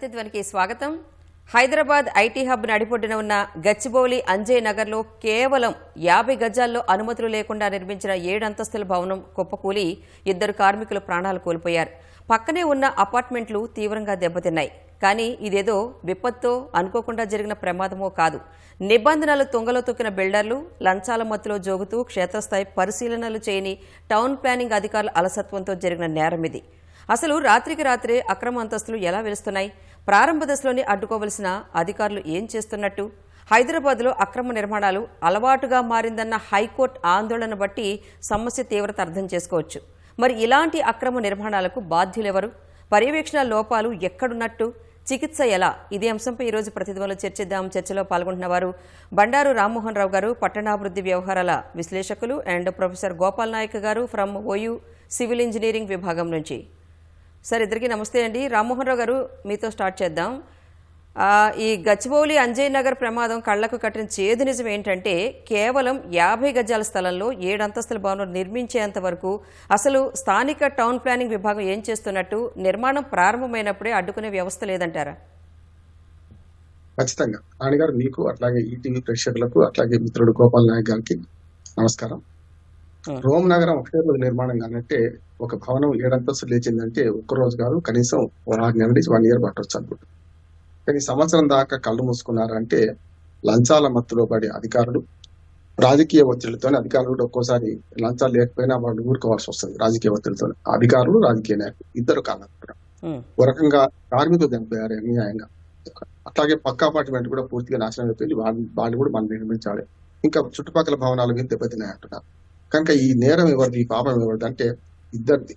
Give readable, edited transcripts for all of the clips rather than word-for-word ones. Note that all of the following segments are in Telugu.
ప్రతిధ్వనికి స్వాగతం. హైదరాబాద్ ఐటీ హబ్ నడిపొడ్డున ఉన్న గచ్చిబౌలి అంజయ్ నగర్లో కేవలం 50 గజాల్లో అనుమతులు లేకుండా నిర్మించిన 7 అంతస్తుల భవనం కుప్పకూలి 2 కార్మికులు ప్రాణాలు కోల్పోయారు. పక్కనే ఉన్న అపార్ట్మెంట్లు తీవ్రంగా దెబ్బతిన్నాయి. కానీ ఇదేదో విపత్తో అనుకోకుండా జరిగిన ప్రమాదమో కాదు. నిబంధనలు తుంగలో తొక్కిన బిల్డర్లు లంచాల మత్తులో జోగుతూ క్షేత్రస్థాయి పరిశీలనలు చేయని టౌన్ ప్లానింగ్ అధికారుల అలసత్వంతో జరిగిన నేరం ఇది. అసలు రాత్రికి రాత్రే అక్రమ అంతస్తులు ఎలా వెలుస్తున్నాయి? ప్రారంభ దశలోనే అడ్డుకోవలసిన అధికారులు ఏం చేస్తున్నట్టు? హైదరాబాద్లో అక్రమ నిర్మాణాలు అలవాటుగా మారిందన్న హైకోర్టు ఆందోళన బట్టి సమస్య తీవ్రత అర్థం చేసుకోవచ్చు. మరి ఇలాంటి అక్రమ నిర్మాణాలకు బాధ్యులెవరు? పర్యవేక్షణ లోపాలు ఎక్కడున్నట్టు? చికిత్స ఎలా? ఇదే అంశంపై ఈరోజు ప్రతిధ్వనిలో చర్చిద్దాం. చర్చలో పాల్గొంటున్న వారు బండారు రామ్మోహన్ రావు గారు, పట్టణాభివృద్ధి వ్యవహారాల విశ్లేషకులు, అండ్ ప్రొఫెసర్ గోపాల్ నాయక్ గారు ఫ్రమ్ ఓయూ సివిల్ ఇంజనీరింగ్ విభాగం నుంచి. సార్, ఇద్దరికి నమస్తే అండి. రామ్మోహన్ రావు గారు, మీతో స్టార్ట్ చేద్దాం. ఈ గచ్చిబౌలి అంజయ్ నగర్ ప్రమాదం కళ్లకు కట్టిన చేదు నిజం ఏంటంటే, కేవలం 50 గజాల స్థలంలో 7 అంతస్తుల భవనం నిర్మించేంత వరకు అసలు స్థానిక టౌన్ ప్లానింగ్ విభాగం ఏం చేస్తున్నట్టు? నిర్మాణం ప్రారంభమైనప్పుడే అడ్డుకునే వ్యవస్థ లేదంటారా? ఖచ్చితంగా రాణిగారు, మీకు అట్లాగే ఈటీవీ ప్రేక్షకులకు అట్లాగే మిత్రుడు గోపాల్ నాయక్ గారికి నమస్కారం. రోమ్ నగరం ఒకే రోజు నిర్మాణం కానంటే, ఒక భవనం 7 అంతస్తులు లేచిందంటే ఒక్కరోజు కాదు, కనీసం 6 నెలల నుంచి 1 ఇయర్ పట్టవచ్చు అనుకుంటున్నాను. కానీ సంవత్సరం దాకా కళ్ళు మూసుకున్నారంటే లంచాల మత్తులో పడే అధికారులు, రాజకీయ ఒత్తిడితోనే అధికారులు కూడా ఒక్కోసారి లంచాలు లేకపోయినా వాళ్ళు ఊరుకోవాల్సి వస్తుంది. రాజకీయ ఒత్తిడితో అధికారులు, రాజకీయ నాయకులు ఇద్దరు కారణం. ఒక రకంగా కార్మికులు చనిపోయారు అన్యాయంగా. అట్లాగే పక్క అపార్ట్మెంట్ కూడా పూర్తిగా నాశనం అయిపోయి వాళ్ళు కూడా మనం నిర్మించాలి. ఇంకా చుట్టుపక్కల భవనాలు మీద దెబ్బతిన్నాయి అంటున్నారు. కనుక ఈ నేరం ఎవరిది, ఈ పాపం ఎవరిది అంటే ఇద్దరిది.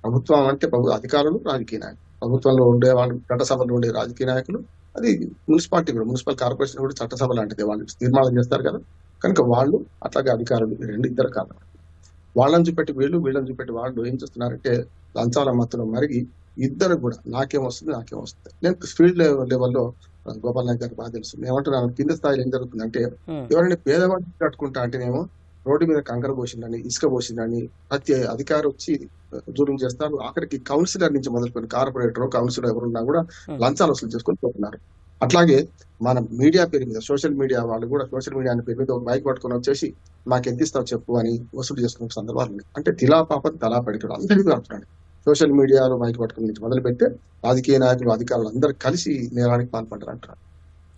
ప్రభుత్వం అంటే అధికారులు, రాజకీయ నాయకులు. ప్రభుత్వంలో ఉండే వాళ్ళు, చట్టసభలో ఉండే రాజకీయ నాయకులు, అది మున్సిపాలిటీ కూడా, మున్సిపల్ కార్పొరేషన్ కూడా చట్టసభ లాంటిది. వాళ్ళు తీర్మానం చేస్తారు కదా. కనుక వాళ్ళు అట్లాగే అధికారులు ఇద్దరు కారణం. వాళ్ళని చూపెట్టి వీళ్ళు, వీళ్ళని చూపెట్టి వాళ్ళు ఏం చేస్తున్నారంటే లంచాల మత్తులో మరిగి ఇద్దరు కూడా నాకేమొస్తుంది. నేను ఫీల్డ్ లెవెల్లో గోపాల్ నాయక్ గారికి బాగా తెలుసు. ఏమంటున్నాను, కింద స్థాయిలో ఏం జరుగుతుందంటే, ఎవరైనా పేదవాడిని కట్టుకుంటా అంటేనేమో రోడ్డు మీద కంకర పోసిందని, ఇసుక పోసిందని ప్రతి అధికారి వచ్చి జూరం చేస్తారు. ఆఖరికి కౌన్సిలర్ నుంచి మొదలుకొని కార్పొరేటర్, కౌన్సిలర్ ఎవరున్నా కూడా లంచాలు వసూలు చేసుకొని పోతున్నారు. అట్లాగే మన మీడియా పేరు మీద, సోషల్ మీడియా వాళ్ళు కూడా సోషల్ మీడియా పేరు మీద ఒక బైక్ పట్టుకొని వచ్చేసి మాకు ఎంత ఇస్తావు చెప్పు అని వసూలు చేసుకునే సందర్భాలు ఉన్నాయి. అంటే తిలా పాపం తలా పడికడు అందరికీ అంటున్నాడు. సోషల్ మీడియాలో బైక్ పట్టుకుని నుంచి మొదలు పెడితే రాజకీయ నాయకులు, అధికారులు అందరూ కలిసి నేరానికి పాల్పడ్డారు అంటున్నారు.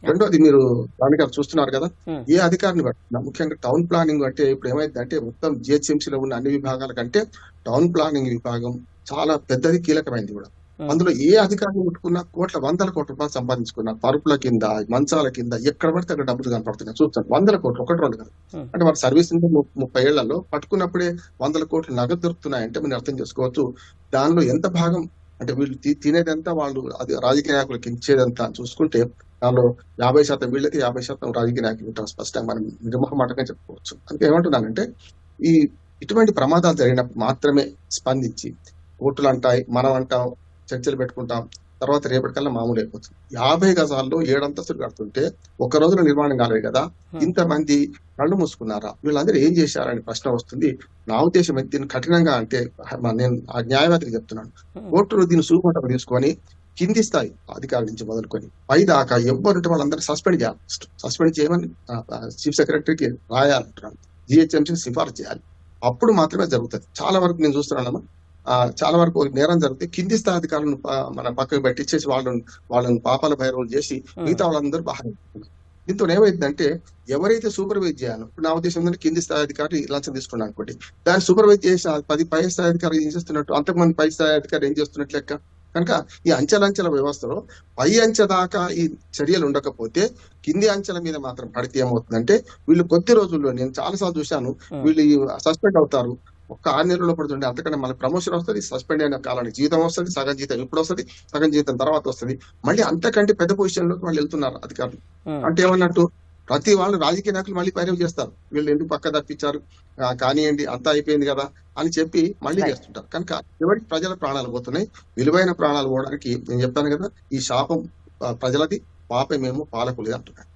రెండోది, మీరు రాణిగారు చూస్తున్నారు కదా, ఏ అధికారిని పట్టినా, ముఖ్యంగా టౌన్ ప్లానింగ్ అంటే ఇప్పుడు ఏమైందంటే మొత్తం జిహెచ్ఎంసీలో ఉన్న అన్ని విభాగాల కంటే టౌన్ ప్లానింగ్ విభాగం చాలా పెద్దది, కీలకమైంది కూడా. అందులో ఏ అధికారిని ముట్టుకున్నా వందల కోట్ల రూపాయలు సంపాదించుకున్నా, పరుపుల కింద, మంచాల కింద ఎక్కడ పడితే అక్కడ డబ్బులు కనపడుతున్నాయి. చూస్తాను, 100 కోట్లు, 1-2 కాదు. అంటే వారి సర్వీస్ 30 ఏళ్లలో పట్టుకున్నప్పుడే 100 కోట్లు నగదు దొరుకుతున్నాయంటే మీరు అర్థం చేసుకోవచ్చు దానిలో ఎంత భాగం. అంటే వీళ్ళు తినేదంతా, వాళ్ళు అది రాజకీయ నాయకులకి ఇచ్చేదంతా చూసుకుంటే దానిలో 50% వీళ్ళకి, 50% రాజకీయ నాయకులు ఉంటారు. స్పష్టంగా మనం నిర్మోహమాటంగా చెప్పుకోవచ్చు. అందుకే ఏమంటున్నానంటే, ఇటువంటి ప్రమాదాలు జరిగినప్పుడు మాత్రమే స్పందించి కోర్టులు అంటాయి, మనం అంటాం, చర్చలు పెట్టుకుంటాం, తర్వాత రేపటికల్లా మామూలు అయిపోతుంది. 50 గజాల్లో 7 అంతస్తులు కడుతుంటే ఒక రోజులో నిర్మాణం కాలేదు కదా, ఇంతమంది కళ్ళు మూసుకున్నారా, వీళ్ళందరూ ఏం చేశారని ప్రశ్న వస్తుంది. నా ఉద్దేశం దీన్ని కఠినంగా అంటే, నేను ఆ న్యాయవాదికి చెప్తున్నాను, కోర్టులు దీన్ని సులువుగా తీసుకొని కింది స్థాయి అధికారుల నుంచి మొదలుకొని పై దాకా ఎవరుంటే వాళ్ళందరూ సస్పెండ్ చేయాలి. సస్పెండ్ చేయమని చీఫ్ సెక్రటరీకి రాయాలంటున్నాను, జిహెచ్ఎంసీకి సిఫార్సు చేయాలి. అప్పుడు మాత్రమే జరుగుతుంది. చాలా వరకు నేను చూస్తున్నానమ్మా, చాలా వరకు నేరం జరిగితే కింది స్థాయి అధికారులను మన పక్కకు పెట్టించేసి వాళ్ళని పాపాల భైరవులు చేసి మిగతా వాళ్ళందరూ బాగా. దీంతో ఏమైందంటే, ఎవరైతే సూపర్వైజ్ చేయాలో, నా ఉద్దేశం ఏంటంటే కింది స్థాయి అధికారి లంచం తీసుకున్నాను అనుకోండి, దాన్ని సూపర్వైజ్ చేసి 10 పై స్థాయి అధికారులు ఏం చేస్తున్నట్టు, అంతకుమంది పై స్థాయి అధికారులు ఏం చేస్తున్నట్లు లెక్క. కనుక ఈ అంచెలంచెల వ్యవస్థలో పై అంచె దాకా ఈ చర్యలు ఉండకపోతే కింది అంచెల మీద మాత్రం పడితే ఏమవుతుందంటే, వీళ్ళు కొద్ది రోజుల్లో, నేను చాలాసార్లు చూశాను, వీళ్ళు సస్పెండ్ అవుతారు. 6 నెలల్లో పడుతుండే, అంతకంటే మళ్ళీ ప్రమోషన్ వస్తుంది, సస్పెండ్ అయిన కాలానికి జీతం వస్తుంది, సగం జీతం ఇప్పుడు వస్తుంది, సగం జీతం తర్వాత వస్తుంది, మళ్ళీ అంతకంటే పెద్ద పొజిషన్ లోకి వాళ్ళు వెళ్తున్నారు అధికారులు. అంటే ఏమన్నట్టు, ప్రతి వాళ్ళు రాజకీయ నాయకులు మళ్ళీ పైరవి చేస్తారు, వీళ్ళు ఎందుకు పక్క తప్పించారు, కానివ్వండి అంతా అయిపోయింది కదా అని చెప్పి మళ్ళీ చేస్తుంటారు. కనుక ఎవరికి ప్రజల ప్రాణాలు పోతున్నాయి, విలువైన ప్రాణాలు పోవడానికి నేను చెప్తాను కదా, ఈ శాపం ప్రజలది, పాపమేమో పాలకులది అంటున్నాను.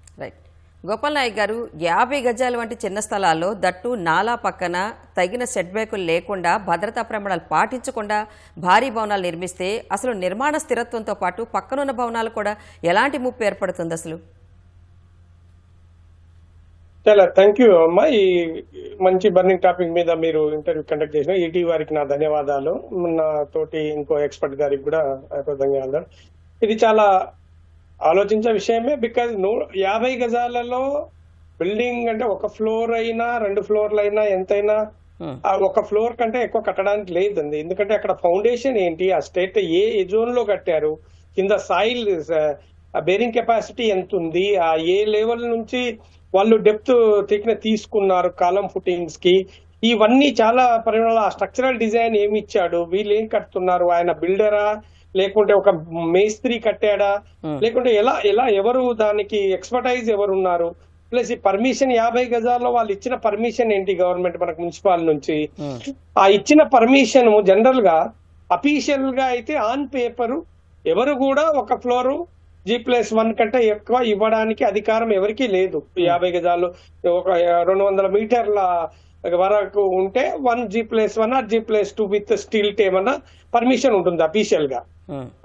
గోపాల్ నాయక్ గారు, 50 గజాల వంటి చిన్న స్థలాల్లో దట్టు నాలా పక్కన తగిన సెట్ బ్యాకులు లేకుండా, భద్రతా ప్రమాణాలు పాటించకుండా భారీ భవనాలు నిర్మిస్తే అసలు నిర్మాణ స్థిరత్వంతో పాటు పక్కనున్న భవనాలు కూడా ఎలాంటి ముప్పు ఏర్పడుతుంది అసలు? చాలా థ్యాంక్ యూ అమ్మా. ఈ మంచి బర్నింగ్ టాపిక్ మీద మీరు ఇంటర్వ్యూ కండక్ట్ చేసిన ఈటీ వారికి నా ధన్యవాదాలు. నా తోటి ఇంకో ఎక్స్పర్ట్ గారికి కూడా ధన్యవాదాలు. ఇది చాలా ఆలోచించే విషయమే. బికాజ్ 50 గజాలలో బిల్డింగ్ అంటే ఒక ఫ్లోర్ అయినా 2 ఫ్లోర్లు అయినా ఎంతైనా ఒక ఫ్లోర్ కంటే ఎక్కువ కట్టడానికి లేదండి. ఎందుకంటే అక్కడ ఫౌండేషన్ ఏంటి, ఆ స్టేట్ ఏ జోన్ లో కట్టారు, కింద సాయిల్ బేరింగ్ కెపాసిటీ ఎంత ఉంది, ఆ ఏ లెవెల్ నుంచి వాళ్ళు డెప్త్ తీసుకున్నారు కాలం ఫుటింగ్స్ కి, ఇవన్నీ చాలా పరిమాణాలు. ఆ స్ట్రక్చరల్ డిజైన్ ఏమి ఇచ్చాడు, వీళ్ళు ఏం కడుతున్నారు, ఆయన బిల్డరా లేకుంటే ఒక మేస్త్రి కట్టాడా, లేకుంటే ఎలా ఎవరు దానికి ఎక్స్పర్టైజ్ ఎవరు ఉన్నారు, ప్లస్ ఈ పర్మిషన్ 50 గజాల్లో వాళ్ళు ఇచ్చిన పర్మిషన్ ఏంటి గవర్నమెంట్ మనకు మున్సిపాల్ నుంచి, ఆ ఇచ్చిన పర్మిషన్ జనరల్ గా అఫీషియల్ గా అయితే ఆన్ పేపర్ ఎవరు కూడా ఒక ఫ్లోరు G+1 కంటే ఎక్కువ ఇవ్వడానికి అధికారం ఎవరికీ లేదు. 50 గజాలు ఒక 200 మీటర్ల వరకు ఉంటే 1 G+1 or G+2 with steel ఏమన్నా పర్మిషన్ ఉంటుంది అఫీషియల్ గా.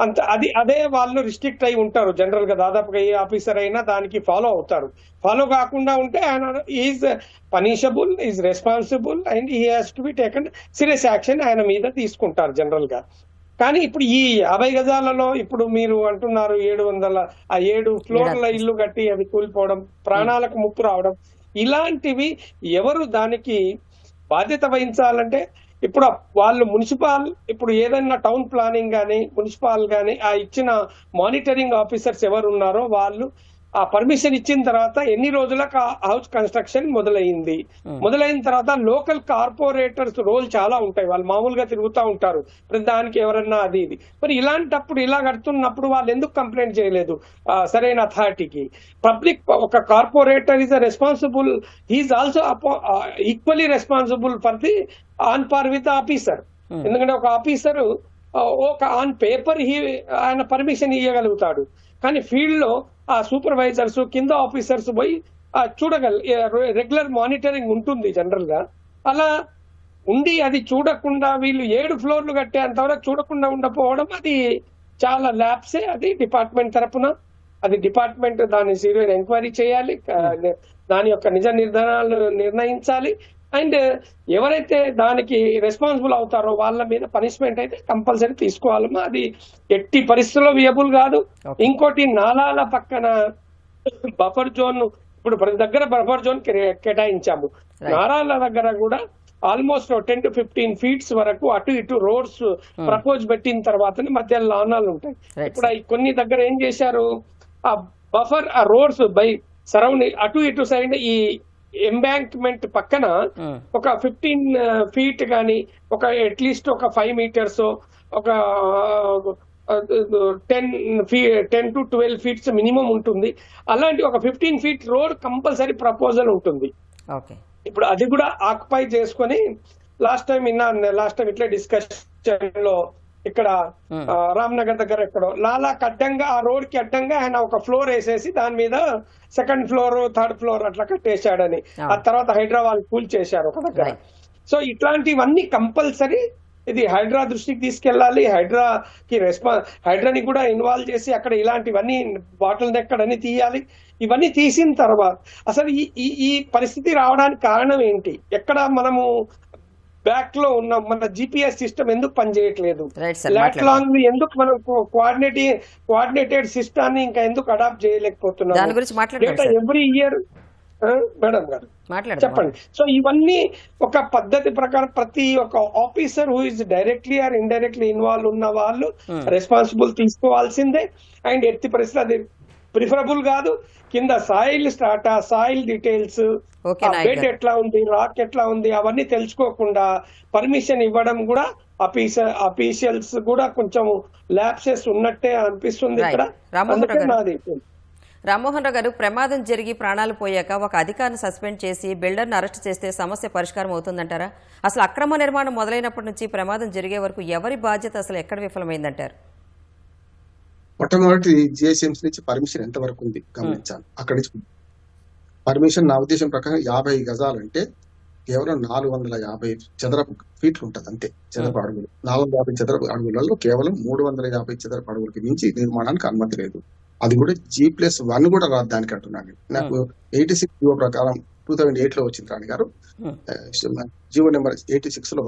అంత అదే వాళ్ళు రిస్ట్రిక్ట్ అయి ఉంటారు జనరల్ గా. దాదాపుగా ఏ ఆఫీసర్ అయినా దానికి ఫాలో అవుతారు. ఫాలో కాకుండా ఉంటే ఆయన is punishable, is responsible and he has to be taken serious action ఆయన మీద తీసుకుంటారు జనరల్ గా. కానీ ఇప్పుడు ఈ 50 గజాలలో ఇప్పుడు మీరు అంటున్నారు 7 ఫ్లోర్ల ఇల్లు కట్టి అవి కూలిపోవడం, ప్రాణాలకు ముప్పు రావడం, ఇలాంటివి ఎవరు దానికి బాధ్యత వహించాలంటే ఇప్పుడు వాళ్ళు మున్సిపాల్, ఇప్పుడు ఏదైనా టౌన్ ప్లానింగ్ గానీ మున్సిపాల్ గానీ ఆ ఇచ్చిన మానిటరింగ్ ఆఫీసర్స్ ఎవరు ఉన్నారో వాళ్ళు ఆ పర్మిషన్ ఇచ్చిన తర్వాత ఎన్ని రోజులకు హౌస్ కన్స్ట్రక్షన్ మొదలైంది, మొదలైన తర్వాత లోకల్ కార్పొరేటర్స్ రోల్ చాలా ఉంటాయి. వాళ్ళు మామూలుగా తిరుగుతూ ఉంటారు దానికి ఎవరన్నా అది ఇది. మరి ఇలాంటప్పుడు ఇలా కడుతున్నప్పుడు వాళ్ళు ఎందుకు కంప్లైంట్ చేయలేదు సరైన అథారిటీకి? పబ్లిక్ ఒక corporator is responsible, he is also equally responsible for the on par with officer. ఎందుకంటే ఒక ఆఫీసర్ ఒక ఆన్ పేపర్ ఆయన పర్మిషన్ ఇవ్వగలుగుతాడు, కానీ ఫీల్డ్ లో ఆ సూపర్వైజర్స్ కింద ఆఫీసర్స్ పోయి రెగ్యులర్ మానిటరింగ్ ఉంటుంది జనరల్ గా. అలా ఉండి అది చూడకుండా వీళ్ళు 7 ఫ్లోర్లు కట్టేంతవరకు చూడకుండా ఉండకపోవడం అది చాలా ల్యాప్సే. అది డిపార్ట్మెంట్ తరపున అది డిపార్ట్మెంట్ దాన్ని సీరియస్ ఎంక్వైరీ చేయాలి, దాని యొక్క నిజ నిర్ధారణలు నిర్ణయించాలి. అండ్ ఎవరైతే దానికి రెస్పాన్సిబుల్ అవుతారో వాళ్ళ మీద పనిష్మెంట్ అయితే కంపల్సరీ తీసుకోవాలమ్మా. అది ఎట్టి పరిస్థితుల్లో వియబుల్ కాదు. ఇంకోటి నాలాల పక్కన బఫర్ జోన్, ఇప్పుడు ప్రతి దగ్గర బఫర్ జోన్ కేటాయించాము. నారాల దగ్గర కూడా ఆల్మోస్ట్ 10 to 15 feet వరకు అటు ఇటు రోడ్స్ ప్రపోజ్ పెట్టిన తర్వాతనే మధ్య లానాలు ఉంటాయి. ఇప్పుడు కొన్ని దగ్గర ఏం చేశారు, ఆ బఫర్ ఆ రోడ్స్ బై సరౌండింగ్ అటు ఇటు సైడ్ ఈ ఎంబాంక్మెంట్ పక్కన ఒక 15 feet గానీ ఒక అట్లీస్ట్ ఒక 5 meters ఒక 10 to 12 feet మినిమం ఉంటుంది. అలాంటి ఒక 15 feet రోడ్ కంపల్సరీ ప్రపోజల్ ఉంటుంది. ఇప్పుడు అది కూడా ఆక్యుపై చేసుకొని లాస్ట్ టైం ఇట్లా డిస్కషన్ లో ఇక్కడ రామ్నగర్ దగ్గర ఎక్కడో లాలాకి అడ్డంగా ఆ రోడ్ కి అడ్డంగా ఆయన ఒక ఫ్లోర్ వేసేసి దాని మీద 2nd floor 3rd floor అట్లా కట్టేశాడని, ఆ తర్వాత హైదరాబాద్ కూల్ చేశారు ఒక దగ్గర. సో ఇట్లాంటివన్నీ కంపల్సరీ ఇది హైడ్రా దృష్టికి తీసుకెళ్లాలి. హైడ్రాని కూడా ఇన్వాల్వ్ చేసి అక్కడ ఇలాంటివన్నీ బాటిల్ నెక్కడని తీయాలి. ఇవన్నీ తీసిన తర్వాత అసలు ఈ పరిస్థితి రావడానికి కారణం ఏంటి? ఎక్కడ మనము బ్యాక్ లో ఉన్న మన జిపిఎస్ సిస్టమ్ ఎందుకు పనిచేయట్లేదు? లాట్ లాంగ్ ఎందుకు మనం కోఆర్డినేటెడ్ సిస్టమ్ ఇంకా ఎందుకు అడాప్ట్ చేయలేకపోతున్నాం? డేటా ఎవ్రీ ఇయర్ మేడం గారు చెప్పండి. సో ఇవన్నీ ఒక పద్ధతి ప్రకారం ప్రతి ఒక్క officer who is directly or indirectly involve ఉన్న వాళ్ళు రెస్పాన్సిబుల్ తీసుకోవాల్సిందే. అండ్ ఎట్టి పరిస్థితి అది ప్రిఫరబుల్ కాదు. కింద సాయిల్ డీటెయిల్స్, బెడ్ ఎట్లా ఉంది, రాక్ ఎట్లా ఉంది, అవన్నీ తెలుసుకోకుండా పర్మిషన్ ఇవ్వడం కూడా అఫీషియల్స్ కూడా కొంచెం ల్యాప్సెస్ ఉన్నట్టే అనిపిస్తుంది ఇక్కడ. రామ్మోహన్ రావు గారు, ప్రమాదం జరిగి ప్రాణాలు పోయాక ఒక అధికారిని సస్పెండ్ చేసి బిల్డర్ను అరెస్ట్ చేస్తే సమస్య పరిష్కారం అవుతుందంటారా? అసలు అక్రమ నిర్మాణం మొదలైనప్పటి నుంచి ప్రమాదం జరిగే వరకు ఎవరి బాధ్యత అసలు ఎక్కడ విఫలమైందంటారు? మొట్టమొదటి జిహెచ్ఎంసీ నుంచి పర్మిషన్ ఎంత వరకు ఉంది గమనించాలి. అక్కడి నుంచి పర్మిషన్ నా ఉద్దేశం ప్రకారం 50 గజాలు అంటే కేవలం 450 చదరపు ఫీట్లు ఉంటుంది అంతే, చదరపు అడుగులు. 450 చదరపు అడుగులలో కేవలం 350 చదరపు అడుగులకి మించి నిర్మాణానికి అనుమతి లేదు. అది కూడా G+1 కూడా రాదు దానికి అంటున్నాను. నాకు 86 జీవో ప్రకారం 2008 లో వచ్చింది రాణి గారు. జీవో నెంబర్ 86 లో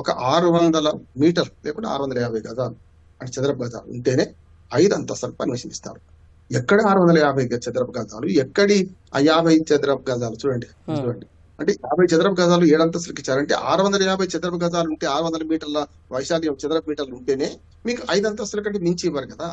ఒక 600 మీటర్లు లేకుంటే 650 గజాలు అంటే చదరపు గజాలు ఉంటేనే 5 అంతస్తులకు పర్మిషన్ ఇస్తారు. ఎక్కడ 650 చదరపు గజాలు, ఎక్కడి 50 చదరపు గజాలు చూడండి. అంటే 50 చదరపు గజాలు 7 అంతస్తులకు ఇచ్చారంటే 650 చదరపు గజాలు ఉంటే 600 మీటర్ల వైశాల్యం చదరపు మీటర్లు ఉంటేనే మీకు 5 అంతస్తుల కంటే మించి ఇవ్వరు కదా.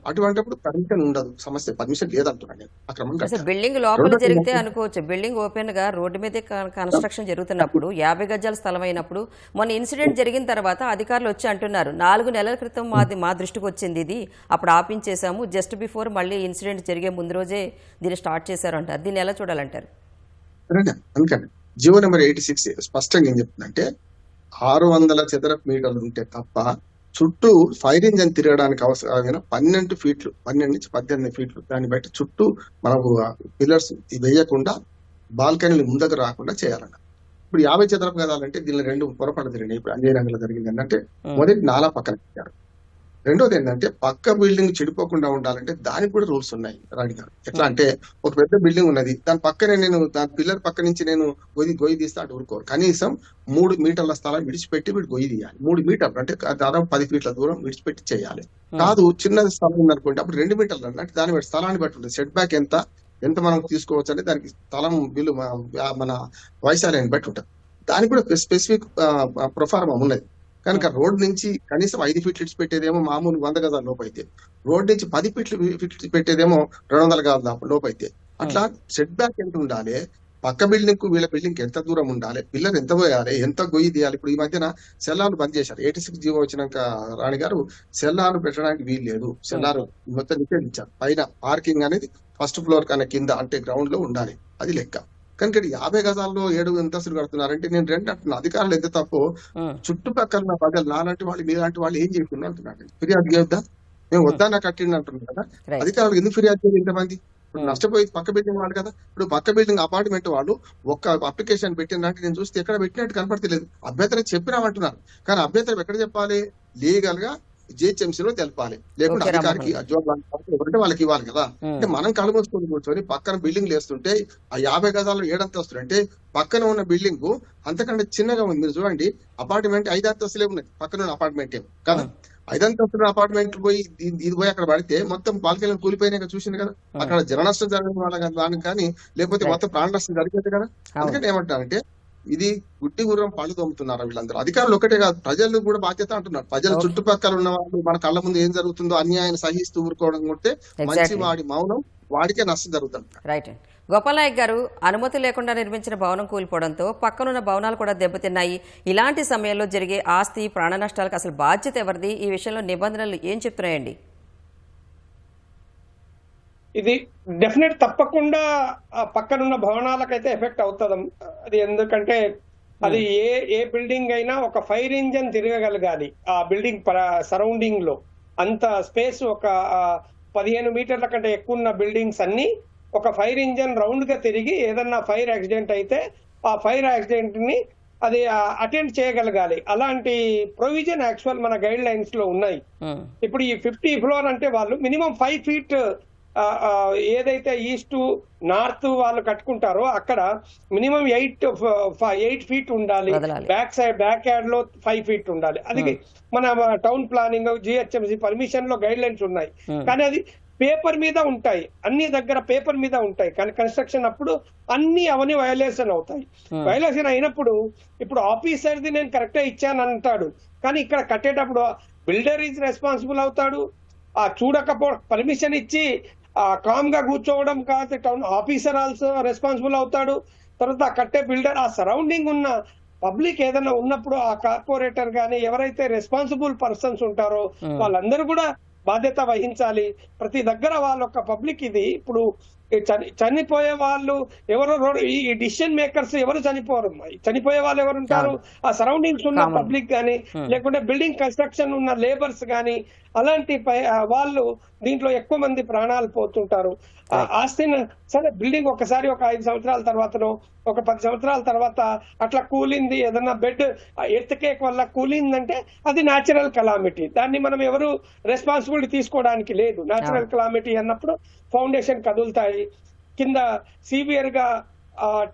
అటువంటిప్పుడు పర్మిషన్ ఉండదు, సమస్య పర్మిషన్ లేదంటున్నాను నేను. అక్రమంగా బిల్డింగ్ లోపల జరిగితే అనుకోవచ్చు, బిల్డింగ్ ఓపెన్ గా రోడ్డు మీదే కన్స్ట్రక్షన్ జరుగుతున్నప్పుడు 50 గజాల స్థలం అయినప్పుడు మొన్న ఇన్సిడెంట్ జరిగిన తర్వాత అధికారులు వచ్చి అంటున్నారు 4 నెలల క్రితం మా దృష్టికి వచ్చింది ఇది, అప్పుడు ఆపించేశాము, జస్ట్ బిఫోర్ మళ్ళీ ఇన్సిడెంట్ జరిగే ముందు రోజే దీన్ని స్టార్ట్ చేశారు అంటారు. దీన్ని ఎలా చూడాలంటారు? అందుకని జీవో నెంబర్ 86 స్పష్టంగా ఏం చెప్తుందంటే 600 చదరపు మీటర్లు ఉంటే తప్ప చుట్టూ ఫైర్ ఇంజన్ తిరగడానికి అవసరమైన 12 ఫీట్లు 12 నుంచి 18 ఫీట్లు దాన్ని బట్టి చుట్టూ మనకు పిల్లర్స్ వేయకుండా బాల్కనీలు ముందుకు రాకుండా చేయాలన్న. ఇప్పుడు 50 చదరపు గజాలంటే దీనిలో 2 పొరపాటు జరిగినాయి. ఇప్పుడు అంజయ్ నగర్లో జరిగింది ఏంటంటే మొదటి నాలా పక్కన పెట్టారు, రెండోది ఏంటంటే పక్క బిల్డింగ్ చెడిపోకుండా ఉండాలంటే దానికి కూడా రూల్స్ ఉన్నాయి రాణి గారు. ఎట్లా అంటే ఒక పెద్ద బిల్డింగ్ ఉన్నది, దాని పక్కనే నేను దాని పిల్లర్ పక్క నుంచి నేను గొయ్యి తీస్తే అటు ఊరుకోరు, కనీసం 3 మీటర్ల స్థలం విడిచిపెట్టి వీడు గొయ్యి తీయాలి. 3 మీటర్లు అంటే దాదాపు 10 ఫీట్ల దూరం విడిచిపెట్టి చేయాలి. కాదు చిన్న స్థలం ఉందనుకుంటే అప్పుడు 2 మీటర్లు అంటే దాని బట్టి స్థలాన్ని బట్టి ఉంటుంది, సెట్ బ్యాక్ ఎంత మనం తీసుకోవచ్చు అంటే దానికి స్థలం వీళ్ళు మన వైశాల్యాన్ని బట్టి ఉంటుంది. దానికి కూడా స్పెసిఫిక్ ప్రొఫార్మా ఉన్నది. కనుక రోడ్ నుంచి కనీసం 5 ఫీట్లు ఇచ్చి పెట్టేదేమో మామూలు 100 గజాల లోపు అయితే, రోడ్ నుంచి 10 ఫీట్లు పెట్టేదేమో 200 గజాల లోపు అయితే, అట్లా సెట్ బ్యాక్ ఎంత ఉండాలి, పక్క బిల్డింగ్ కు వీళ్ళ బిల్డింగ్ ఎంత దూరం ఉండాలి, పిల్లర్ ఎంత పోయాలి, ఎంత గొయ్యి తీయాలి. ఇప్పుడు ఈ మధ్యన సెల్లార్లు బంద్ చేశారు. 86 జీవో వచ్చినాక రాణి గారు సెల్లార్లు పెట్టడానికి వీలు లేదు, సెల్లార్ మొత్తం నిషేధించారు. పైన పార్కింగ్ అనేది ఫస్ట్ ఫ్లోర్ కన్నా కింద అంటే గ్రౌండ్ లో ఉండాలి, అది లెక్క. కనుక 50 గజాల్లో 7 అంతస్తులు కడుతున్నారంటే నేను 2 అంటున్నా. అధికారులు ఎంత తప్పు, చుట్టుపక్కల ప్రజలు నాలాంటి వాళ్ళు మీలాంటి వాళ్ళు ఏం చేస్తున్నారు అంటున్నాను. ఫిర్యాదు చేయొద్దా? మేము వద్దా కట్టిండి అంటున్నాను కదా. అధికారులకు ఎందుకు ఫిర్యాదు చేయాలి ఇంతమంది? ఇప్పుడు నష్టపోయి పక్క బిల్డింగ్ వాళ్ళు కదా. ఇప్పుడు పక్క బిల్డింగ్ అపార్ట్మెంట్ వాళ్ళు ఒక్క అప్లికేషన్ పెట్టినట్టు నేను చూస్తే ఎక్కడ పెట్టినట్టు కనపడతలేదు. అభ్యంతరం చెప్పినామంటున్నారు, కానీ అభ్యంతరం ఎక్కడ చెప్పాలి? లీగల్ గా జిహెచ్ఎంసీలో తెలపాలి, లేకుంటే అధికారికి ఎవరంటే వాళ్ళకి ఇవ్వాలి కదా. అంటే మనం కళ్ళు మూసుకొని కూర్చొని పక్కన బిల్డింగ్ వేస్తుంటే ఆ 50 గజాలు 7 అంతస్తులు అంటే పక్కన ఉన్న బిల్డింగ్ అంతకంటే చిన్నగా ఉంది. మీరు చూడండి, అపార్ట్మెంట్ 5 అంతస్తులే ఉన్నది, పక్కన ఉన్న అపార్ట్మెంట్ ఏమో కదా. 5 అంతస్తుల అపార్ట్మెంట్ పోయి ఇది పోయి అక్కడ పడితే మొత్తం బాల్కనీలు కూలిపోయినాయి చూసింది కదా. అక్కడ జన నష్టం జరిగిన వాళ్ళకి దానికి కానీ లేకపోతే మొత్తం ప్రాణ నష్టం జరిగేది కదా. అందుకని ఏమంటారంటే ఇది గుడ్డి గుర్రం పళ్ళు తోముతున్నారు వీళ్ళందరూ. అధికారులు ఒకటే కాదు, ప్రజలు కూడా బాధ్యత అంటున్నారు. ప్రజలు చుట్టుపక్కల ఉన్న వాళ్ళు మన కళ్ళ ముందు ఏం జరుగుతుందో అన్యాయాన్ని సహిస్తూ ఊరుకోవడం కొట్టే మంచి వాడి మౌనం వాడికే నష్టం జరుగుతుంది. రైట్. గోపాల్ నాయక్ గారు, అనుమతి లేకుండా నిర్మించిన భవనం కూలిపోవడంతో పక్కనున్న భవనాలు కూడా దెబ్బతిన్నాయి. ఇలాంటి సమయంలో జరిగే ఆస్తి ప్రాణ నష్టాలకు అసలు బాధ్యత ఎవరిది? ఈ విషయంలో నిబంధనలు ఏం చెప్తున్నాయండి? ఇది డెఫినెట్ తప్పకుండా పక్కనున్న భవనాలకైతే ఎఫెక్ట్ అవుతుంది. అది ఎందుకంటే అది ఏ బిల్డింగ్ అయినా ఒక ఫైర్ ఇంజన్ తిరగగలగాలి ఆ బిల్డింగ్ సరౌండింగ్ లో. అంత స్పేస్ ఒక 15 మీటర్ల కంటే ఎక్కువ ఉన్న బిల్డింగ్స్ అన్ని ఒక ఫైర్ ఇంజన్ రౌండ్ గా తిరిగి ఏదన్నా ఫైర్ యాక్సిడెంట్ అయితే ఆ ఫైర్ యాక్సిడెంట్ ని అది అటెండ్ చేయగలగాలి. అలాంటి ప్రొవిజన్ యాక్చువల్ మన గైడ్ లైన్స్ లో ఉన్నాయి. ఇప్పుడు ఈ 50 ఫ్లోర్ అంటే వాళ్ళు మినిమం 5 ఫీట్ ఏదైతే ఈస్ట్ నార్త్ వాళ్ళు కట్టుకుంటారో అక్కడ మినిమం 8 ఫీట్ ఉండాలి. బ్యాక్ యార్డ్ లో 5 ఫీట్ ఉండాలి. అది మన టౌన్ ప్లానింగ్ జిహెచ్ఎంసి పర్మిషన్ లో గైడ్ లైన్స్ ఉన్నాయి. కానీ అది పేపర్ మీద ఉంటాయి, అన్ని దగ్గర పేపర్ మీద ఉంటాయి. కానీ కన్స్ట్రక్షన్ అప్పుడు అవన్నీ వయలేషన్ అవుతాయి. వయలేషన్ అయినప్పుడు ఇప్పుడు ఆఫీసర్ది నేను కరెక్టే ఇచ్చాను అంటాడు, కానీ ఇక్కడ కట్టేటప్పుడు బిల్డర్ ఈజ్ రెస్పాన్సిబుల్ అవుతాడు. పర్మిషన్ ఇచ్చి కామ్ గా కూర్చోవడం కాదు, టౌన్ ఆఫీసర్ ఆల్సో రెస్పాన్సిబుల్ అవుతాడు. తర్వాత కట్టే బిల్డర్, ఆ సరౌండింగ్ ఉన్న పబ్లిక్ ఏదైనా ఉన్నప్పుడు ఆ కార్పొరేటర్ గానీ ఎవరైతే రెస్పాన్సిబుల్ పర్సన్స్ ఉంటారో వాళ్ళందరూ కూడా బాధ్యత వహించాలి. ప్రతి దగ్గర వాళ్ళొక్క పబ్లిక్ ఇది ఇప్పుడు చనిపోయే వాళ్ళు ఎవరో ఈ డిసిషన్ మేకర్స్ ఎవరు చనిపోరు. చనిపోయే వాళ్ళు ఎవరు ఉంటారు? ఆ సరౌండింగ్స్ ఉన్న పబ్లిక్ గానీ, లేకుంటే బిల్డింగ్ కన్స్ట్రక్షన్ ఉన్న లేబర్స్ గానీ, అలాంటి వాళ్ళు దీంట్లో ఎక్కువ మంది ప్రాణాలు పోతుంటారు. ఆస్తిని సరే బిల్డింగ్ ఒకసారి ఒక 5 సంవత్సరాల తర్వాతనో ఒక 10 సంవత్సరాల తర్వాత అట్లా కూలింది, ఏదన్నా బెడ్ ఎర్త్‌క్వేక్ వల్ల కూలిందంటే అది న్యాచురల్ కలామిటీ. దాన్ని మనం ఎవరు రెస్పాన్సిబిలిటీ తీసుకోవడానికి లేదు. న్యాచురల్ కలామిటీ అన్నప్పుడు ఫౌండేషన్ కదులుతాయి, కింద సివియర్ గా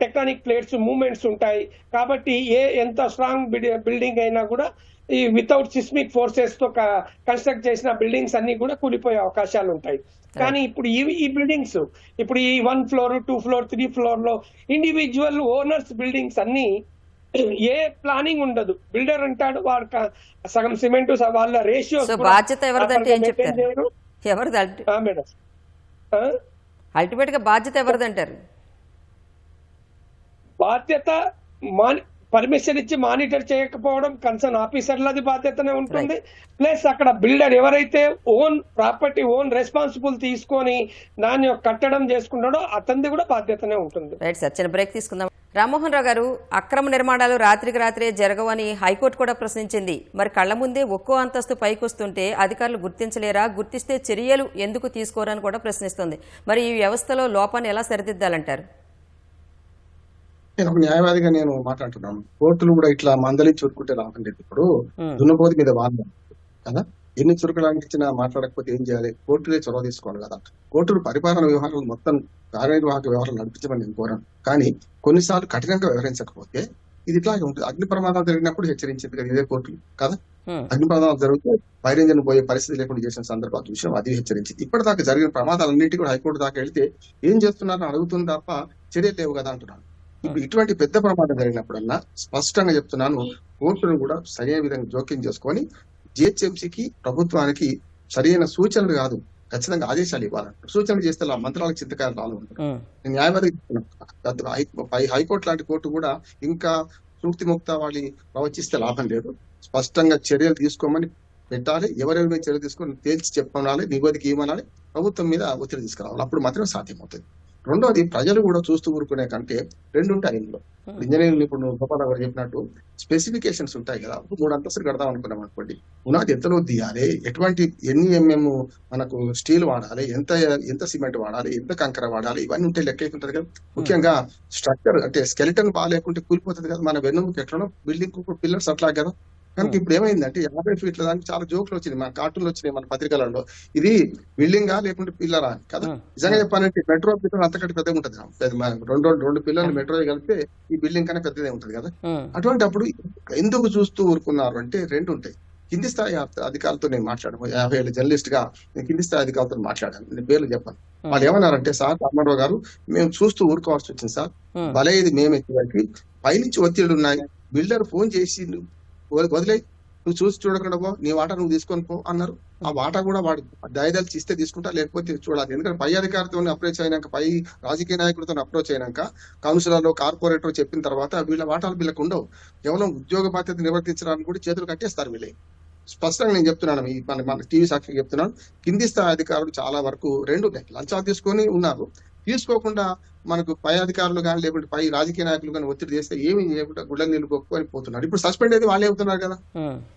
టెక్టానిక్ ప్లేట్స్ మూవ్మెంట్స్ ఉంటాయి. కాబట్టి ఎంత స్ట్రాంగ్ బిల్డింగ్ అయినా కూడా ఈ వితౌట్ సిస్మిక్ ఫోర్సెస్ తో కన్స్ట్రక్ట్ చేసిన బిల్డింగ్స్ అన్ని కూడా కూలిపోయే అవకాశాలు ఉంటాయి. కానీ ఇప్పుడు ఈ బిల్డింగ్స్ ఇప్పుడు ఈ 1 ఫ్లోర్ 2 ఫ్లోర్ 3 ఫ్లోర్ లో ఇండివిజువల్ ఓనర్స్ బిల్డింగ్స్ అన్ని ఏ ప్లానింగ్ ఉండదు. బిల్డర్ అంటాడు వాడు సగం సిమెంట్ వాళ్ళ రేషియో బాధ్యత ఎవరిదంటే ఏం చెప్తారు? ఎవరిది మేడం? అల్టిమేట్ గా బాధ్యత ఎవరిదంటారు? బాధ్యత పర్మిషన్ ఇచ్చి మానిటర్ చేయకపోవడం కన్సర్న్ ఆఫీసర్లది బాధ్యతనే ఉంటుంది. ప్లస్ అక్కడ బిల్డర్ ఎవరైతే ఓన్ ప్రాపర్టీ ఓన్ రెస్పాన్సిబుల్ తీసుకొని దాన్ని కట్టడం చేసుకుంటాడో అతనిది కూడా బాధ్యతనే ఉంటుంది. రైట్ సార్, చిన్న బ్రేక్ తీసుకుందాం. రామ్మోహన్ రావు గారు, అక్రమ నిర్మాణాలు రాత్రికి రాత్రే జరగవని హైకోర్టు కూడా ప్రశ్నించింది. మరి కళ్ల ముందే ఒక్కో అంతస్తు పైకొస్తుంటే అధికారులు గుర్తించలేరా? గుర్తిస్తే చర్యలు ఎందుకు తీసుకోరని కూడా ప్రశ్నిస్తుంది. మరి ఈ వ్యవస్థలో లోపాన్ని ఎలా సరిదిద్దాలంటారు? నేను ఒక న్యాయవాదిగా నేను మాట్లాడుతున్నాను. కోర్టులు కూడా ఇట్లా మందలి చురుకుంటే లాభం లేదు. ఇప్పుడు దున్నపోతు మీద వాదన కదా, ఎన్ని చురుకడానికి ఇచ్చినా మాట్లాడకపోతే ఏం చేయాలి? కోర్టులే చొరవ తీసుకోవాలి కదా. కోర్టులు పరిపాలన వ్యవహారాలు మొత్తం కార్యనిర్వాహక వ్యవహారాలు నడిపించమని నేను కోరాను. కానీ కొన్నిసార్లు కఠినంగా వ్యవహరించకపోతే ఇది ఇట్లాగే ఉంటుంది. అగ్ని ప్రమాదాలు జరిగినప్పుడు హెచ్చరించింది కదా ఇదే కోర్టులు కదా. అగ్ని ప్రమాదాలు జరిగితే ఫైర్ ఇంజన్ పోయే పరిస్థితి లేకుండా చేసిన సందర్భాలు చూసాం, అది హెచ్చరించింది. ఇప్పటిదాకా జరిగిన ప్రమాదాలన్నింటి కూడా హైకోర్టు దాకా వెళ్తే ఏం చేస్తున్నారని అడుగుతుంది తప్ప చర్యలు లేవు కదా అంటున్నాను. ఇప్పుడు ఇటువంటి పెద్ద ప్రమాదం జరిగినప్పుడల్లా స్పష్టంగా చెప్తున్నాను, కోర్టును కూడా సరైన విధంగా జోక్యం చేసుకొని జిహెచ్ఎంసీకి ప్రభుత్వానికి సరైన సూచనలు కాదు ఖచ్చితంగా ఆదేశాలు ఇవ్వాలంట. సూచనలు చేస్తే మంత్రాలకు చింతకాయలు రాను ఉంటారు. నేను న్యాయవాది హైకోర్టు లాంటి కోర్టు కూడా ఇంకా సూక్తిముక్త వాళ్ళు ప్రవచిస్తే లాభం లేదు. స్పష్టంగా చర్యలు తీసుకోమని పెట్టాలి. ఎవరెవరి మీద చర్యలు తీసుకొని తేల్చి చెప్పనాలి, నివేదిక ఇవ్వనాలి, ప్రభుత్వం మీద ఒత్తిడి తీసుకురావాలి. అప్పుడు మాత్రమే సాధ్యమవుతుంది. రెండోది, ప్రజలు కూడా చూస్తూ ఊరుకునే కంటే 2 ఉంటాయి ఇందులో. ఇంజనీరింగ్ ఇప్పుడు గోపాల్ గారు చెప్పినట్టు స్పెసిఫికేషన్స్ ఉంటాయి కదా. 3 అంతస్తులు కడదాం అనుకున్నాం అనుకోండి, పునాది ఎంతలో తీయాలి, ఎటువంటి ఎన్ని మనకు స్టీల్ వాడాలి, ఎంత సిమెంట్ వాడాలి, ఎంత కంకర వాడాలి, ఇవన్నీ ఉంటే లెక్క అవుతుంటది కదా. ముఖ్యంగా స్ట్రక్చర్ అంటే స్కెలిటన్ బాగాలేకుంటే కూలిపోతుంది కదా. మన వెన్నుముక ఎట్లనో బిల్డింగ్ పిల్లర్స్ అట్లా కదా. కనుక ఇప్పుడు ఏమైందంటే 50 ఫీట్ల దానికి చాలా జోకులు వచ్చినాయి, మన కార్టూన్లు వచ్చినాయి, మన పత్రికలలో. ఇది బిల్డింగా లేకుంటే పిల్లరా కదా. నిజంగా చెప్పాలంటే మెట్రో పిల్లర్ అంతకంటే పెద్దగా ఉంటది. 2 పిల్లర్లు మెట్రో కలిపితే ఈ బిల్డింగ్ కన్నా పెద్దదే ఉంటది కదా. అటువంటి అప్పుడు ఎందుకు చూస్తూ ఊరుకున్నారు అంటే 2 ఉంటాయి. కింది స్థాయి అధికారులతో నేను మాట్లాడాను. 50 ఏళ్ళ జర్నలిస్ట్ గా నేను కింది స్థాయి అధికారులతో మాట్లాడాను. నేను పేర్లు చెప్పాను. వాళ్ళు ఏమన్నారంటే, సార్ రామారావు గారు మేము చూస్తూ ఊరుకోవాల్సి వచ్చింది సార్, భలే ఇది మేమే పైనుంచి ఒత్తిడి ఉన్నాయి, బిల్డర్ ఫోన్ చేసి వదిలే, నువ్వు చూసి చూడకుండా పో, నీ వాటా నువ్వు తీసుకొని పో అన్నారు. ఆ వాటా కూడా వాడు దయదలిచి ఇస్తే తీసుకుంటా, లేకపోతే చూడాలి. ఎందుకంటే పై అధికారితో అప్రోచ్ అయినాక, పై రాజకీయ నాయకులతో అప్రోచ్ అయినాక, కౌన్సిలర్లు కార్పొరేటర్ చెప్పిన తర్వాత వీళ్ళ వాటాలు వీళ్ళకు ఉండవు. కేవలం ఉద్యోగ బాధ్యత నిర్వర్తించడానికి కూడా చేతులు కట్టేస్తారు వీళ్ళే. స్పష్టంగా నేను చెప్తున్నాను, మన టీవీ సాక్షి చెప్తున్నాను. కింది స్థాయి అధికారులు చాలా వరకు 2 ఉన్నాయి. లంచాలు తీసుకొని ఉన్నారు, తీసుకోకుండా మనకు పై అధికారులు కానీ లేకుంటే పై రాజకీయ నాయకులు కానీ ఒత్తిడి చేస్తే ఏమి చేయకుండా గుడ్ల నీళ్ళు కొట్టుకొని పోతున్నారు. ఇప్పుడు సస్పెండ్ అయితే వాళ్ళే అవుతున్నారు కదా.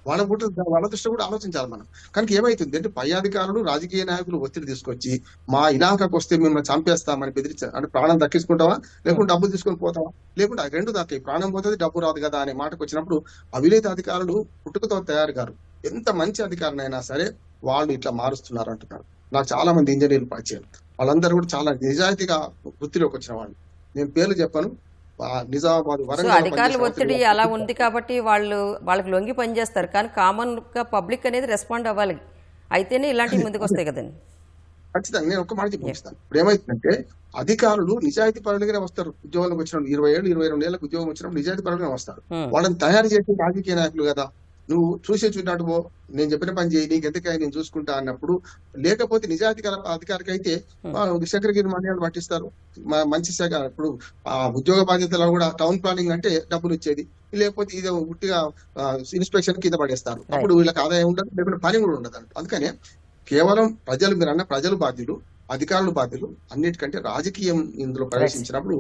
వాళ్ళ దృష్టి కూడా ఆలోచించాలి మనం. కనుక ఏమైతుంది అంటే, పై అధికారులు రాజకీయ నాయకులు ఒత్తిడి తీసుకొచ్చి మా ఇలాకాకు వస్తే మిమ్మల్ని చంపేస్తామని బెదిరించారు. అంటే ప్రాణం దక్కించుకుంటావా, లేకుంటే డబ్బులు తీసుకొని పోతావా, లేకుంటే 2 దాకా ప్రాణం పోతుంది డబ్బు రాదు కదా అనే మాటకు వచ్చినప్పుడు అవినీతి అధికారులు పుట్టుకతో తయారు కారు. ఎంత మంచి అధికారులైనా సరే వాళ్ళు ఇట్లా మారుస్తున్నారు అంటున్నారు. నాకు చాలా మంది ఇంజనీర్లు పరిచయం, వాళ్ళందరూ కూడా చాలా నిజాయితీగా వృత్తిలోకి వచ్చిన వాళ్ళు. నేను పేర్లు చెప్పాను. నిజామాబాద్, వరంగల్ అధికారుల ఒత్తిడి అలా ఉంది కాబట్టి వాళ్ళకి లొంగి పనిచేస్తారు. కానీ కామన్ గా పబ్లిక్ అనేది రెస్పాండ్ అవ్వాలి, అయితేనే ఇలాంటివి ముందుకు వస్తాయి కదండి. ఖచ్చితంగా నేను ఒక మాట చెప్పిస్తాను. ఇప్పుడు ఏమైతుందంటే, అధికారులు నిజాయితీ పరులుగానే వస్తారు. ఉద్యోగంలోకి వచ్చినప్పుడు 20 ఏళ్ళు 22 ఏళ్ళకి ఉద్యోగం వచ్చినప్పుడు నిజాయితీ పరులుగానే వస్తారు. వాళ్ళని తయారు చేసే రాజకీయ నాయకులు కదా. నువ్వు చూసినట్టు పో, నేను చెప్పిన పని చేయి, నీకు ఎందుకై నేను చూసుకుంటా అన్నప్పుడు, లేకపోతే నిజాయితీ అధికారికి అయితే శంకరగిరి మాన్యాలు పట్టిస్తారు. మంచి శాఖ ఇప్పుడు ఉద్యోగ బాధ్యతలో కూడా టౌన్ ప్లానింగ్ అంటే డబ్బులు ఇచ్చేది, లేకపోతే ఇది ఉట్టిగా ఇన్స్పెక్షన్ కింద పడేస్తారు. అప్పుడు వీళ్ళకి ఆదాయం ఉండదు, లేకపోతే పని కూడా ఉండదు. అందుకనే కేవలం మీరు అన్న ప్రజలు బాధ్యులు, అధికారులు బాధ్యులు. అన్నిటికంటే రాజకీయం ఇందులో ప్రవేశించినప్పుడు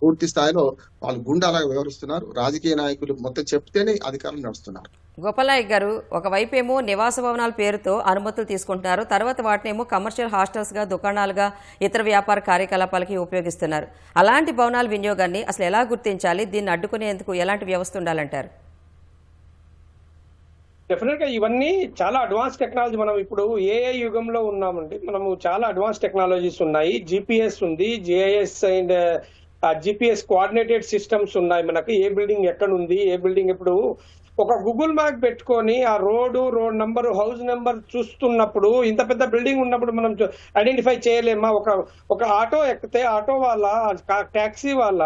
పూర్తి స్థాయిలో వాళ్ళు గుండాలాగా వ్యవహరిస్తున్నారు. రాజకీయ నాయకులు మొత్తం చెప్తేనే అధికారులు నడుస్తున్నారు. గోపాల్ నాయక్ గారు, ఒకవైపు ఏమో నివాస భవనాల పేరుతో అనుమతులు తీసుకుంటున్నారు, తర్వాత వాటినేమో కమర్షియల్ హాస్టల్స్గా, దుకాణాలుగా, ఇతర వ్యాపార కార్యకలాపాలకి ఉపయోగిస్తున్నారు. అలాంటి భవనాల వినియోగాన్ని అసలు ఎలా గుర్తించాలి? దీన్ని అడ్డుకునేందుకు ఎలాంటి వ్యవస్థ ఉండాలంటారు? డెఫినెట్ గా ఇవన్నీ చాలా అడ్వాన్స్ టెక్నాలజీ. మనం ఇప్పుడు ఏఐ యుగంలో ఉన్నామండి. మనము చాలా అడ్వాన్స్ టెక్నాలజీస్ ఉన్నాయి. జిపిఎస్ ఉంది, GIS and GPS coordinated systems ఉన్నాయి. మనకి ఏ బిల్డింగ్ ఎక్కడ ఉంది, ఏ బిల్డింగ్ ఇప్పుడు ఒక గూగుల్ మ్యాప్ పెట్టుకొని ఆ రోడ్ నంబర్, హౌస్ నెంబర్ చూస్తున్నప్పుడు ఇంత పెద్ద బిల్డింగ్ ఉన్నప్పుడు మనం ఐడెంటిఫై చేయలేమా? ఒక ఆటో ఎక్కితే ఆటో వాళ్ళ, టాక్సీ వాళ్ళ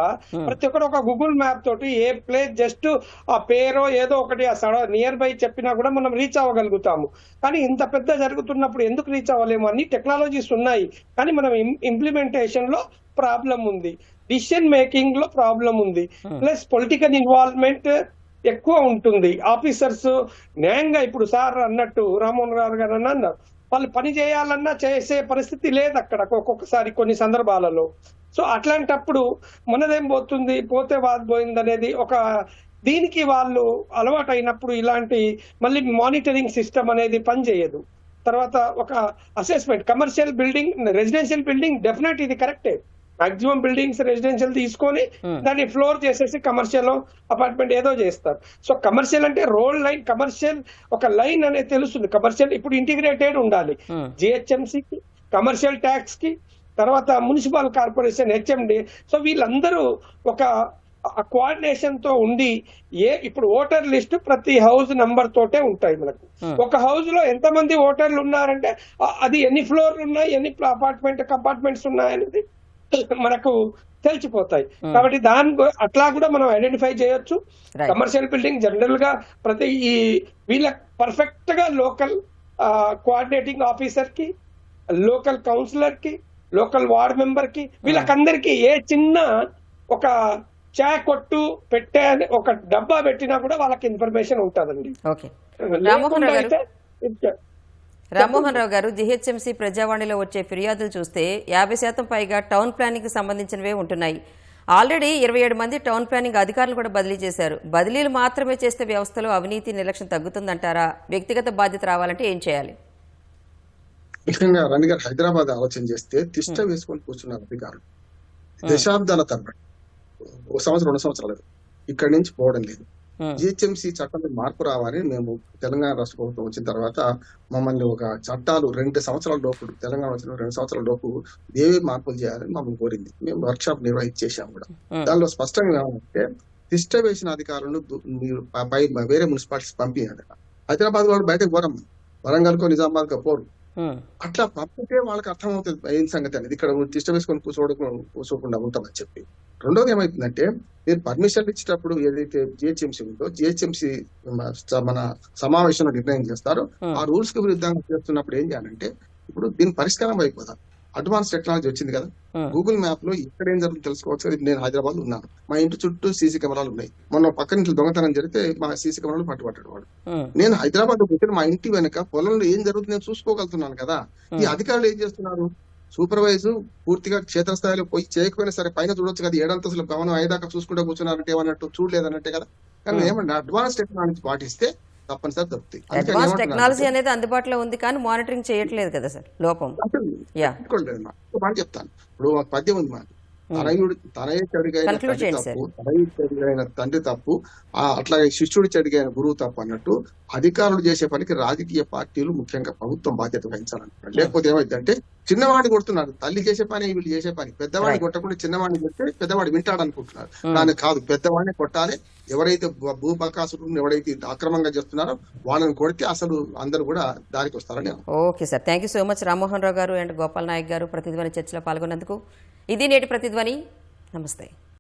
ప్రతి ఒక్కరు ఒక గూగుల్ మ్యాప్ తోటి ఏ ప్లేస్ జస్ట్ ఆ పేరో ఏదో ఒకటి ఆ నియర్ బై చెప్పినా కూడా మనం రీచ్ అవ్వగలుగుతాము. కానీ ఇంత పెద్ద జరుగుతున్నప్పుడు ఎందుకు రీచ్ అవ్వలేము? అన్ని టెక్నాలజీస్ ఉన్నాయి, కానీ మనం ఇంప్లిమెంటేషన్ లో ప్రాబ్లం ఉంది, డిసిషన్ మేకింగ్ లో ప్రాబ్లం ఉంది, ప్లస్ పొలిటికల్ ఇన్వాల్వ్మెంట్ ఎక్కువ ఉంటుంది. ఆఫీసర్స్ న్యాయంగా ఇప్పుడు సార్ అన్నట్టు రామ్మోహన్ రావు గారు అన్నారు, వాళ్ళు పని చేయాలన్నా చేసే పరిస్థితి లేదు అక్కడ ఒక్కొక్కసారి కొన్ని సందర్భాలలో. సో అట్లాంటప్పుడు మనదేం పోతే పోయింది అనేది ఒక దీనికి వాళ్ళు అలవాటు అయినప్పుడు ఇలాంటి మళ్ళీ మానిటరింగ్ సిస్టమ్ అనేది పనిచేయదు. తర్వాత ఒక assessment, commercial building, residential building definite ఇది కరెక్టే. మాక్సిమం బిల్డింగ్స్ రెసిడెన్షియల్ తీసుకొని దాన్ని ఫ్లోర్ చేసేసి కమర్షియల్ అపార్ట్మెంట్ ఏదో చేస్తారు. సో కమర్షియల్ అంటే రోడ్ లైన్, కమర్షియల్ ఒక లైన్ అనేది తెలుస్తుంది. కమర్షియల్ ఇప్పుడు ఇంటిగ్రేటెడ్ ఉండాలి, జిహెచ్ఎంసీకి, కమర్షియల్ ట్యాక్స్ కి, తర్వాత మున్సిపల్ కార్పొరేషన్, హెచ్ఎండి. సో వీళ్ళందరూ ఒక కోఆర్డినేషన్ తో ఉండి ఇప్పుడు ఓటర్ లిస్ట్ ప్రతి హౌస్ నంబర్ తోటే ఉంటాయి మనకు. ఒక హౌస్ లో ఎంత మంది ఓటర్లు ఉన్నారంటే అది ఎన్ని ఫ్లోర్లు ఉన్నాయి, ఎన్ని కంపార్ట్మెంట్స్ ఉన్నాయి అనేది మనకు తెలిసిపోతాయి. కాబట్టి అట్లా కూడా మనం ఐడెంటిఫై చేయొచ్చు. కమర్షియల్ బిల్డింగ్ జనరల్ గా వీళ్ళ పర్ఫెక్ట్ గా లోకల్ కోఆర్డినేటింగ్ ఆఫీసర్ కి, లోకల్ కౌన్సిలర్ కి, లోకల్ వార్డ్ మెంబర్ కి, వీళ్ళకందరికీ ఏ చిన్న ఒక చాయ్ కొట్టు పెట్టే ఒక డబ్బా పెట్టినా కూడా వాళ్ళకి ఇన్ఫర్మేషన్ ఉంటుందండి. రామ్మోహన్ రావు గారు, జిహెచ్ఎంసీ ప్రజావాణిలో వచ్చే ఫిర్యాదులు చూస్తే 50% పైగా టౌన్ ప్లానింగ్ కి సంబంధించినవే ఉంటున్నాయి. ఆల్రెడీ 27 మంది టౌన్ ప్లానింగ్ అధికారులు కూడా బదిలీ చేశారు. బదిలీలు మాత్రమే చేస్తే వ్యవస్థలో అవినీతి, నిర్లక్ష్యం తగ్గుతుందంటారా? వ్యక్తిగత బాధ్యత రావాలంటే ఏం చేయాలి? ముఖ్యంగా రణి గారు హైదరాబాద్ ఆలోచన చేస్తే తిష్ట వేసుకొని కూర్చున్నారు అధికారులు. దశాబ్దాల తరబడి, ఒక సంవత్సరం 2 సంవత్సరాలు ఇక్కడి నుంచి పోవడం లేదు. జిహెచ్ఎంసీ చట్టంలో మార్పు రావాలని మేము తెలంగాణ రాష్ట్ర ప్రభుత్వం వచ్చిన తర్వాత మమ్మల్ని ఒక చట్టాలు 2 సంవత్సరాల లోపు, తెలంగాణ వచ్చిన 2 సంవత్సరాల లోపు ఏవి మార్పులు చేయాలని మమ్మల్ని కోరింది. మేము వర్క్ షాప్ నిర్వహించేసాం కూడా. దానిలో స్పష్టంగా ఏమంటే తిష్ట వేసిన అధికారులను మీరు వేరే మున్సిపాలిటీస్ పంపించాలి. హైదరాబాద్ వాళ్ళు బయటకు పోరమ్మా, వరంగల్కో నిజామాబాద్ కో పోరు. అట్లా పంపితే వాళ్ళకి అర్థమవుతుంది ఏం సంగతి అనేది. ఇక్కడ తిష్ట వేసుకొని కూర్చోకుండా ఉంటామని చెప్పి. రెండోది ఏమైతుందంటే, మీరు పర్మిషన్లు ఇచ్చేటప్పుడు ఏదైతే జిహెచ్ఎంసీ ఉందో, జిహెచ్ఎంసీ మన సమావేశంలో నిర్ణయం చేస్తారో ఆ రూల్స్ కి విరుద్ధంగా చేస్తున్నప్పుడు ఏం చేయాలంటే, ఇప్పుడు దీని పరిష్కారం అయిపోతారు. అడ్వాన్స్ టెక్నాలజీ వచ్చింది కదా, గూగుల్ మ్యాప్ లో ఇక్కడ ఏం జరుగుతుంది తెలుసుకోవచ్చు. నేను హైదరాబాద్ లో ఉన్నాను, మా ఇంటి చుట్టూ సీసీ కెమెరాలు ఉన్నాయి. మొన్న పక్కన ఇంట్లో దొంగతనం జరిగితే మా సీసీ కెమెరాలు పట్టుబట్టాడు వాడు. నేను హైదరాబాద్ లో కూర్చొని మా ఇంటి వెనక పొలంలో ఏం జరుగుతుంది నేను చూసుకోగలుగుతున్నాను కదా. ఈ అధికారులు ఏం చేస్తున్నారు? సూపర్వైజ్ పూర్తిగా క్షేత్రస్థాయిలో పోయి చేయకపోయినా సరే పైన చూడొచ్చు కదా, 7 అంతస్తుల భవనం 5 దాకా చూసుకుంటూ కూర్చున్నారంటే ఏమన్నట్టు, చూడలేదన్నట్టే కదా. కానీ ఏమన్నా అడ్వాన్స్ టెక్నాలజీ పాటిస్తే తప్పనిసరి దొరుకుతాయి. అడ్వాన్స్ టెక్నాలజీ అనేది అందుబాటులో ఉంది, కానీ మానిటరింగ్ చేయట్లేదు కదా సార్, లోపం. చెప్తాను. ఇప్పుడు ఒక పద్యం ఉంది మాకు, తనయ చెడుగైన తండ్రి తప్పు, అట్లాగే శిష్యుడి చెడుగైన గురువు తప్పు అన్నట్టు అధికారులు చేసే పనికి రాజకీయ పార్టీలు, ముఖ్యంగా ప్రభుత్వం బాధ్యత వహించాలంటున్నారు. లేకపోతే ఏమైందంటే చిన్నవాడిని కొడుతున్నారు, తల్లి చేసే పని వీళ్ళు చేసే పని. పెద్దవాడిని కొట్టకుండా చిన్నవాడిని కొడితే పెద్దవాడు వింటాడు అనుకుంటున్నారు. దాని కాదు, పెద్దవాడిని కొట్టాలి. ఎవరైతే భూబకాసులు ఎవరైతే అక్రమంగా చేస్తున్నారో వాళ్ళని కొడితే అసలు అందరూ కూడా దారికి వస్తారని. Okay sir, thank you so much Rammohan Rao garu and Gopal Naik గారు ప్రతిధ్వని చర్చలో పాల్గొన్నందుకు. ఇది నేటి ప్రతిధ్వని. నమస్తే.